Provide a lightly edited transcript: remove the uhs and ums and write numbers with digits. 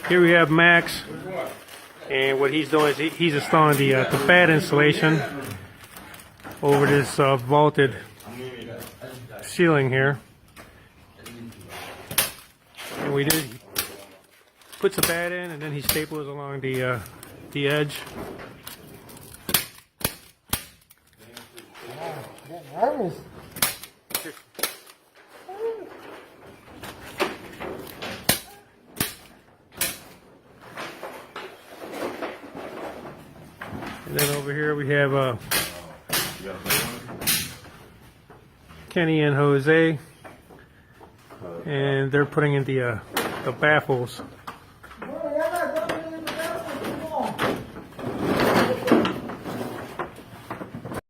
Here we have Max, and what he's doing is he's installing the Batt insulation over this vaulted ceiling here. And we did puts the Batt in, and then he staples along the edge. And then over here we have Kenny and Jose, and they're putting in the baffles